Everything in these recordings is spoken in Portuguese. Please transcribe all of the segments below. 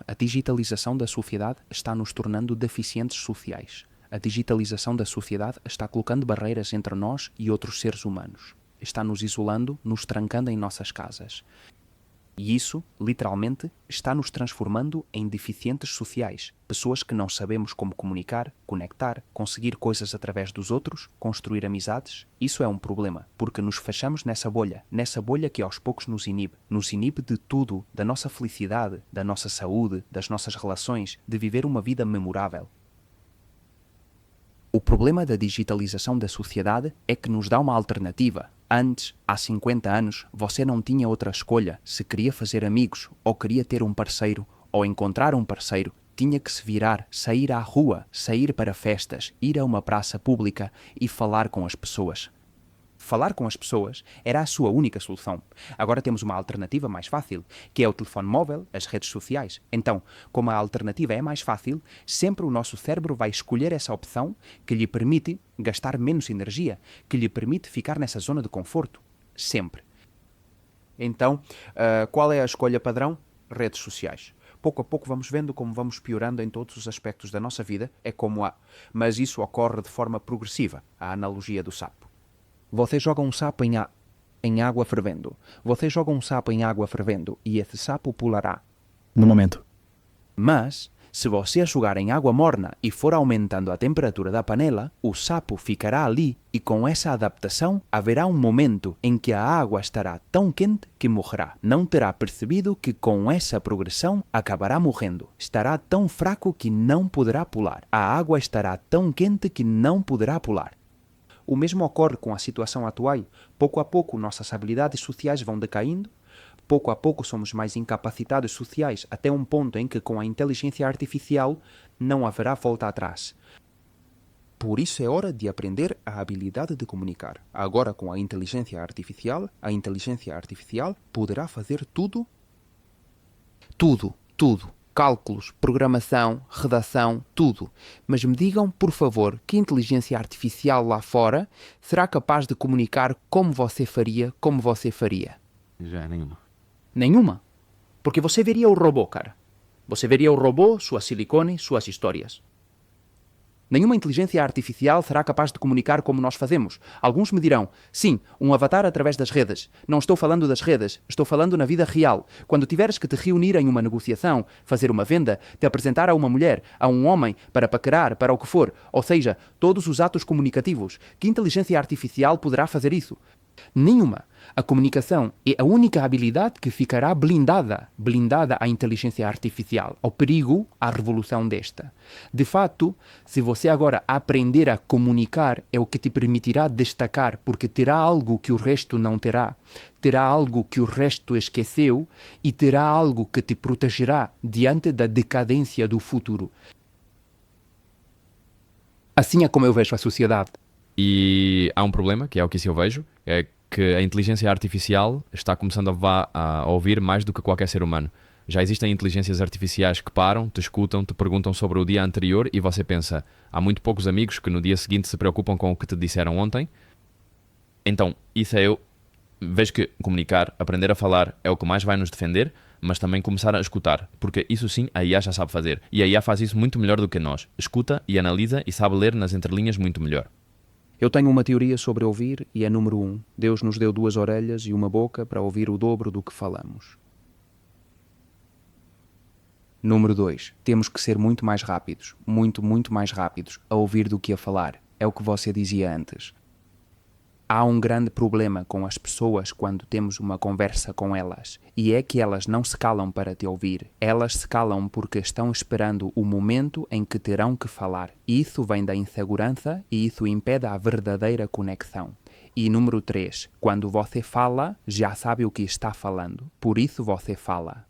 A digitalização da sociedade está nos tornando deficientes sociais. A digitalização da sociedade está colocando barreiras entre nós e outros seres humanos. Está nos isolando, nos trancando em nossas casas. E isso, literalmente, está nos transformando em deficientes sociais. Pessoas que não sabemos como comunicar, conectar, conseguir coisas através dos outros, construir amizades. Isso é um problema, porque nos fechamos nessa bolha que aos poucos nos inibe. Nos inibe de tudo, da nossa felicidade, da nossa saúde, das nossas relações, de viver uma vida memorável. O problema da digitalização da sociedade é que nos dá uma alternativa. Antes, há 50 anos, você não tinha outra escolha. Se queria fazer amigos, ou queria ter um parceiro, ou encontrar um parceiro, tinha que se virar, sair à rua, sair para festas, ir a uma praça pública e falar com as pessoas. Falar com as pessoas era a sua única solução. Agora temos uma alternativa mais fácil, que é o telefone móvel, as redes sociais. Então, como a alternativa é mais fácil, sempre o nosso cérebro vai escolher essa opção que lhe permite gastar menos energia, que lhe permite ficar nessa zona de conforto. Sempre. Então, qual é a escolha padrão? Redes sociais. Pouco a pouco vamos vendo como vamos piorando em todos os aspectos da nossa vida, mas isso ocorre de forma progressiva, a analogia do sapo. Você joga um sapo em água fervendo. Você joga um sapo em água fervendo e esse sapo pulará. No momento. Mas, se você jogar em água morna e for aumentando a temperatura da panela, o sapo ficará ali e com essa adaptação haverá um momento em que a água estará tão quente que morrerá. Não terá percebido que com essa progressão acabará morrendo. Estará tão fraco que não poderá pular. A água estará tão quente que não poderá pular. O mesmo ocorre com a situação atual. Pouco a pouco nossas habilidades sociais vão decaindo, pouco a pouco somos mais incapacitados sociais, até um ponto em que com a inteligência artificial não haverá volta atrás. Por isso é hora de aprender a habilidade de comunicar. Agora com a inteligência artificial poderá fazer tudo. Tudo. Cálculos, programação, redação, tudo. Mas me digam, por favor, que inteligência artificial lá fora será capaz de comunicar como você faria? Já nenhuma. Nenhuma. Porque você veria o robô, cara. Você veria o robô, sua silicone, suas histórias. Nenhuma inteligência artificial será capaz de comunicar como nós fazemos. Alguns me dirão, sim, um avatar através das redes. Não estou falando das redes, estou falando na vida real. Quando tiveres que te reunir em uma negociação, fazer uma venda, te apresentar a uma mulher, a um homem, para paquerar, para o que for, ou seja, todos os atos comunicativos. Que inteligência artificial poderá fazer isso? Nenhuma. A comunicação é a única habilidade que ficará blindada à inteligência artificial, ao perigo, à revolução desta. De fato, se você agora aprender a comunicar, é o que te permitirá destacar, porque terá algo que o resto não terá, terá algo que o resto esqueceu e terá algo que te protegerá diante da decadência do futuro. Assim é como eu vejo a sociedade. E há um problema, que é o que eu vejo, é que a inteligência artificial está começando a ouvir mais do que qualquer ser humano. Já existem inteligências artificiais que param, te escutam, te perguntam sobre o dia anterior e você pensa, há muito poucos amigos que no dia seguinte se preocupam com o que te disseram ontem. Então, eu vejo que comunicar, aprender a falar é o que mais vai nos defender, mas também começar a escutar, porque isso sim a IA já sabe fazer. E a IA faz isso muito melhor do que nós. Escuta e analisa e sabe ler nas entrelinhas muito melhor. Eu tenho uma teoria sobre ouvir e é número 1. Deus nos deu 2 orelhas e uma boca para ouvir o dobro do que falamos. Número 2. Temos que ser muito mais rápidos. Muito mais rápidos a ouvir do que a falar. É o que você dizia antes. Há um grande problema com as pessoas quando temos uma conversa com elas, e é que elas não se calam para te ouvir. Elas se calam porque estão esperando o momento em que terão que falar. Isso vem da insegurança e isso impede a verdadeira conexão. E número 3, quando você fala, já sabe o que está falando. Por isso você fala.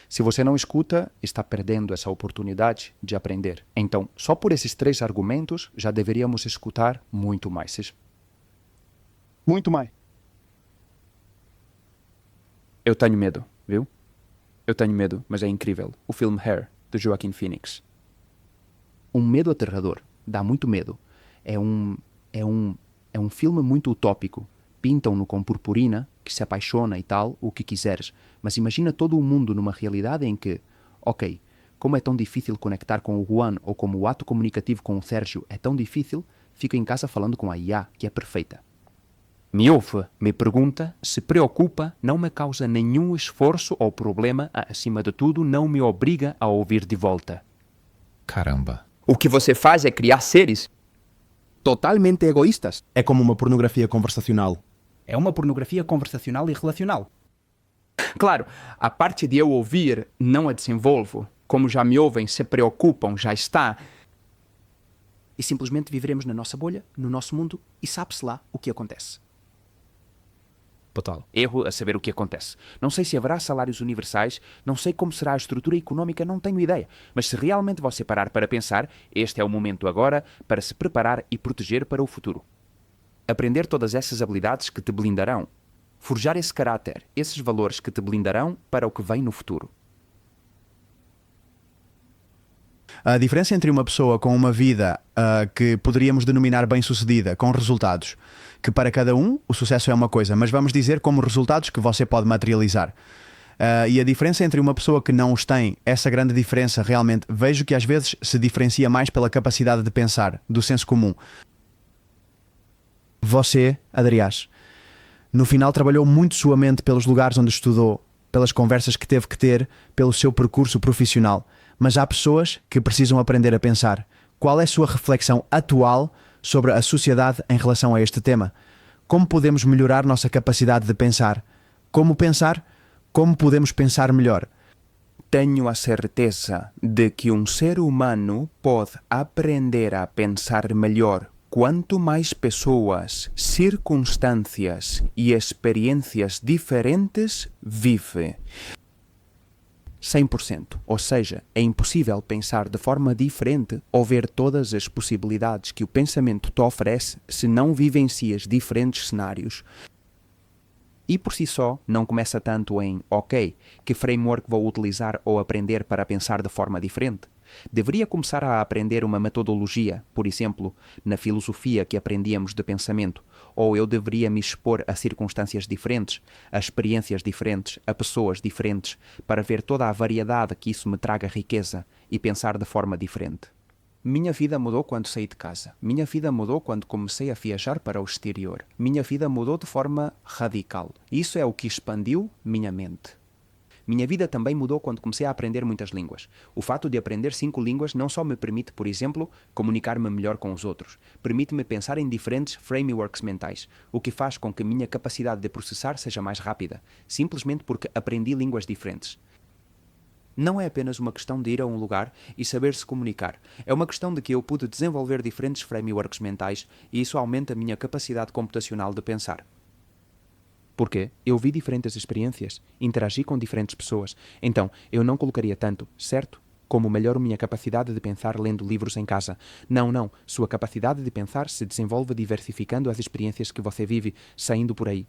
Se você não escuta, está perdendo essa oportunidade de aprender. Então, só por esses 3 argumentos, já deveríamos escutar muito mais. Muito mais. Eu tenho medo, viu? Eu tenho medo, mas é incrível. O filme Hair, de Joaquin Phoenix. Um medo aterrador. Dá muito medo. É um filme muito utópico. Pintam-no com purpurina que se apaixona e tal, o que quiseres. Mas imagina todo o mundo numa realidade em que, ok, como é tão difícil conectar com o Juan ou como o ato comunicativo com o Sérgio é tão difícil, fico em casa falando com a IA, que é perfeita. Me ouve, me pergunta, se preocupa, não me causa nenhum esforço ou problema, acima de tudo, não me obriga a ouvir de volta. Caramba. O que você faz é criar seres totalmente egoístas. É como uma pornografia conversacional. É uma pornografia conversacional e relacional. Claro, a parte de eu ouvir não a desenvolvo. Como já me ouvem, se preocupam, já está. E simplesmente viveremos na nossa bolha, no nosso mundo, e sabe-se lá o que acontece. Total. Erro a saber o que acontece. Não sei se haverá salários universais, não sei como será a estrutura económica, não tenho ideia. Mas se realmente você parar para pensar, este é o momento agora para se preparar e proteger para o futuro. Aprender todas essas habilidades que te blindarão. Forjar esse caráter, esses valores que te blindarão para o que vem no futuro. A diferença entre uma pessoa com uma vida que poderíamos denominar bem-sucedida, com resultados, que para cada um o sucesso é uma coisa, mas vamos dizer como resultados que você pode materializar. E a diferença entre uma pessoa que não os tem, essa grande diferença realmente, vejo que às vezes se diferencia mais pela capacidade de pensar, do senso comum. Você, Adriás, no final trabalhou muito sua mente pelos lugares onde estudou, pelas conversas que teve que ter, pelo seu percurso profissional. Mas há pessoas que precisam aprender a pensar. Qual é a sua reflexão atual sobre a sociedade em relação a este tema? Como podemos melhorar nossa capacidade de pensar? Como pensar? Como podemos pensar melhor? Tenho a certeza de que um ser humano pode aprender a pensar melhor quanto mais pessoas, circunstâncias e experiências diferentes vive. 100%. Ou seja, é impossível pensar de forma diferente ou ver todas as possibilidades que o pensamento te oferece se não vivencias diferentes cenários. E por si só, não começa tanto em, ok, que framework vou utilizar ou aprender para pensar de forma diferente? Deveria começar a aprender uma metodologia, por exemplo, na filosofia que aprendíamos de pensamento, ou eu deveria me expor a circunstâncias diferentes, a experiências diferentes, a pessoas diferentes, para ver toda a variedade que isso me traga riqueza e pensar de forma diferente. Minha vida mudou quando saí de casa. Minha vida mudou quando comecei a viajar para o exterior. Minha vida mudou de forma radical. Isso é o que expandiu minha mente. Minha vida também mudou quando comecei a aprender muitas línguas. O fato de aprender 5 línguas não só me permite, por exemplo, comunicar-me melhor com os outros, permite-me pensar em diferentes frameworks mentais, o que faz com que minha capacidade de processar seja mais rápida, simplesmente porque aprendi línguas diferentes. Não é apenas uma questão de ir a um lugar e saber se comunicar. É uma questão de que eu pude desenvolver diferentes frameworks mentais e isso aumenta a minha capacidade computacional de pensar. Porque eu vi diferentes experiências, interagi com diferentes pessoas, então eu não colocaria tanto, certo, como melhoro minha capacidade de pensar lendo livros em casa. Não, sua capacidade de pensar se desenvolve diversificando as experiências que você vive, saindo por aí,